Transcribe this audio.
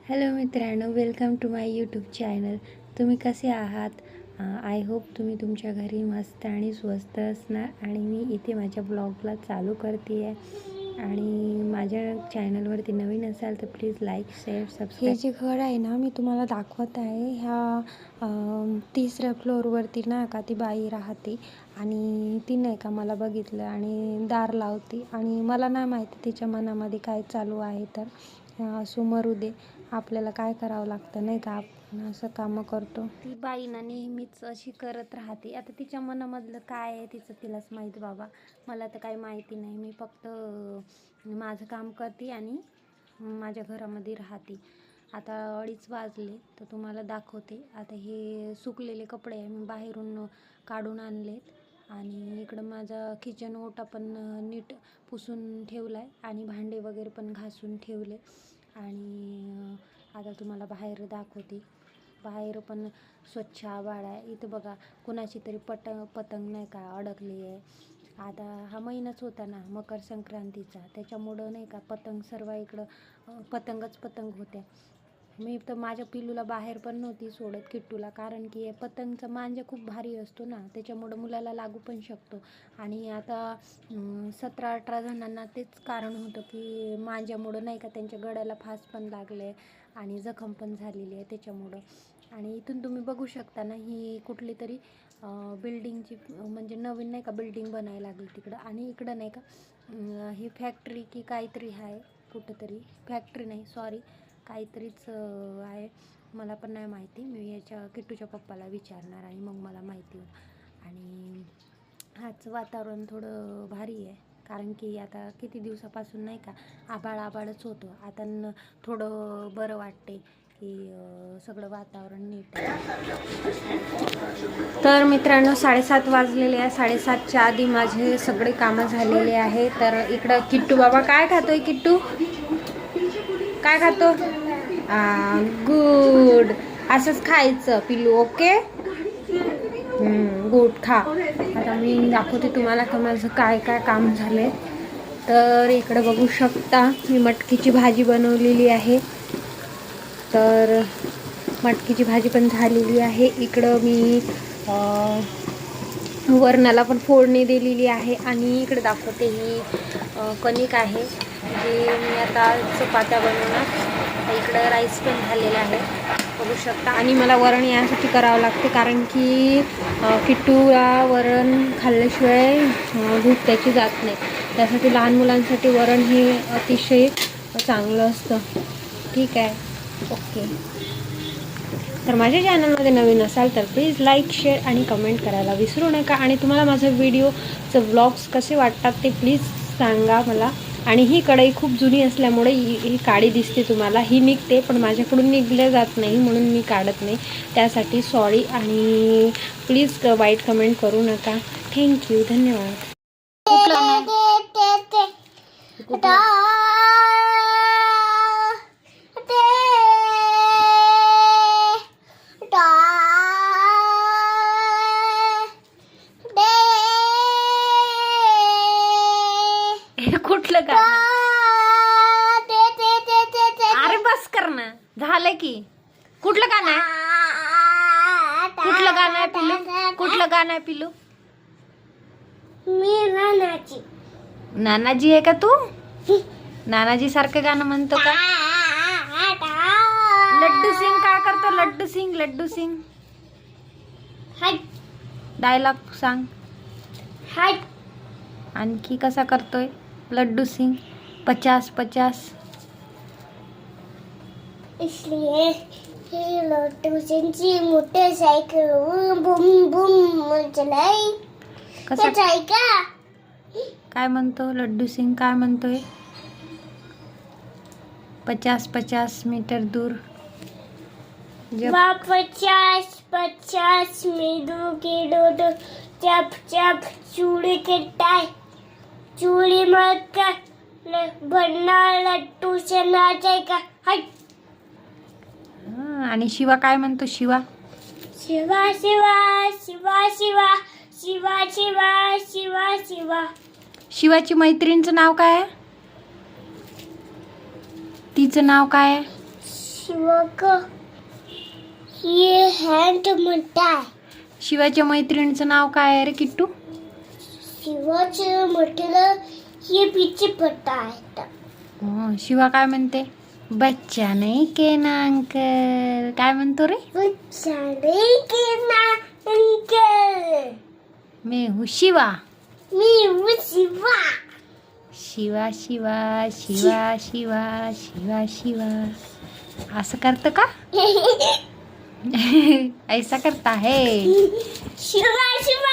Hello मित्रांनो, welcome to my YouTube channel. तुम्ही कसे आहात? आय होप तुम्ही तुमच्या घरी मस्त आणि स्वस्त असणार. आणि मी इथे माझ्या ब्लॉगला चालू करते आहे. आणि माझ्या चॅनलवरती नवीन असाल तर प्लीज लाईक, शेअर, सबस्क्राईब. हे जे घर आहे ना, मी तुम्हाला दाखवत आहे. ह्या 3ऱ्या फ्लोअरवरती नाही का ती बाई राहते. आणि ती नाही का मला बघितलं आणि दार लावते. आणि मला नाही माहिती तिच्या मनामध्ये काय चालू आहे. तर असो, मरू दे. आपल्याला काय करावं लागतं नाही का, आपण असं कामं करतो. ती बाई ना नेहमीच अशी करत राहते. आता तिच्या मनामधलं काय आहे तिलाच माहीत बाबा. मला तर काही माहिती नाही. मी फक्त माझं काम करते आणि माझ्या घरामध्ये राहते. आता 2:30 वाजले तर तुम्हाला दाखवते. आता हे सुकलेले कपडे आहे, मी बाहेरून काढून आणलेत. आणि इकडं माझा किचन ओटा पण नीट पुसून ठेवला आहे आणि भांडे वगैरे पण घासून ठेवले. आणि आता तुम्हाला बाहेर दाखवते. बाहेर पण स्वच्छ आभाळ आहे. इथं बघा कुणाची तरी पतंग नाही का अडकली आहे. आता हा महिनाच होता ना मकर संक्रांतीचा, त्याच्यामुळं नाही का पतंग सर्व इकडं पतंग होत्या. मी तर माझ्या पिल्लूला बाहेर पण नव्हती सोडत, किट्टूला, कारण की पतंगचा मांजा खूप भारी असतो ना, त्याच्यामुळं मुलाला लागू पण शकतो. आणि आता 17-18 जणांना तेच कारण होतं की मांज्यामुळं नाही का त्यांच्या गळ्याला फास पण लागले आणि जखम पण झालेली आहे त्याच्यामुळं. आणि इथून तुम्ही बघू शकता ना, ही कुठली तरी बिल्डिंगची म्हणजे नवीन नाही का बिल्डिंग बनायला लागली तिकडं. आणि इकडं नाही का ही फॅक्टरी की काहीतरी आहे, कुठंतरी फॅक्टरी नाही, सॉरी, काहीतरीच आहे. मला पण नाही माहिती. मी याच्या किट्टूच्या पप्पाला विचारणार आणि मग मला माहिती होईल. आणि आजचं वातावरण थोडं भारी आहे, कारण की आता किती दिवसापासून नाही का आभाळच होतं. आता थोडं बरं वाटते की सगळं वातावरण नीट आहे. तर मित्रांनो 7:30 वाजलेले आहे. 7:30च्या आधी माझे सगळे कामं झालेले आहे. तर इकडं किट्टू बाबा काय खातोय? किट्टू काय खातो? गुड. असंच खायचं पिल्लू, ओके? गुड, खा. आता मी दाखवते तुम्हाला का माझं काय काय काम झाले. तर इकडे बघू शकता मी मटकीची भाजी बनवलेली आहे. तर मटकीची भाजी पण झालेली आहे. इकडं मी वरणाला पण फोडणी दिलेली आहे. आणि इकडे दाखवते ही कणिक आहे जी मी आता चपात्या बनवणार. इकडं राईस पण झालेला आहे, बघू शकता. आणि मला वरण यासाठी करावं लागते कारण की किट्टूला वरण खाल्ल्याशिवाय भूक त्याची जात नाही. त्यासाठी लहान मुलांसाठी वरण हे अतिशय चांगलं असतं. ठीक आहे, ओके. तर माझ्या चॅनलमध्ये नवीन असाल तर प्लीज लाईक, शेअर आणि कमेंट करायला विसरू नका. आणि तुम्हाला माझं व्हिडिओचं व्लॉग्स कसे वाटतात ते प्लीज सांगा मला. आणि ही कढई खूप जुनी असल्यामुळे ही काळी दिसते तुम्हाला. ही निघते पण माझ्याकडून निघल्या जात नाही, म्हणून मी काढत नाही. त्यासाठी सॉरी. आणि प्लीज वाईट कमेंट करू नका. थँक्यू, धन्यवाद. कुठलं गाणं? अरे बस कर ना, झालं की. कुठलं गाणं आहे? कुठलं गाणं आहे पिल्लू? कुठलं गाणं आहे पिल्लू? मी नानाची. नानाजी आहे का तू? नानाजी सारखं गाणं म्हणतो का? लड्डू सिंग काय करतो? लड्डू सिंग डायलॉग सांग. आणखी कसा करतोय लड्डू सिंग? 50-50. इसलिए ही लड्डू सिंगची मोटरसायकल बूम बूम चलाई. कसा का काय म्हणतो लड्डू सिंग? काय म्हणतोय? 50-50 मीटर दूर 50 मीटर के दो चप चूड़ी के टाई चूड़ी मत कर बनना लड्डू से नाचेगा. आणि शिवा काय म्हणतो? शिवा शिवा शिवा शिवा शिवा शिवा शिवा शिवा शिवा. शिवाची मैत्रिणीचं नाव काय आहे? तिचं नाव काय आहे? शिवा का ये हँड म्हणताय. शिवाच्या मैत्रिणीचं नाव काय आहे रे किट्टू? शिवाचं म्हटलं हे पीछे पट्टा आहे. शिवा काय म्हणते? बच्चा नाही के ना अंकल काय म्हणतो रे? चाले के ना अंकल. मी हूँ शिवा. मी हूँ शिवा. शिवा शिवा शिवा शिवा शिवा शिवा असं करतं का? ऐसा करता है. शिवा शिवा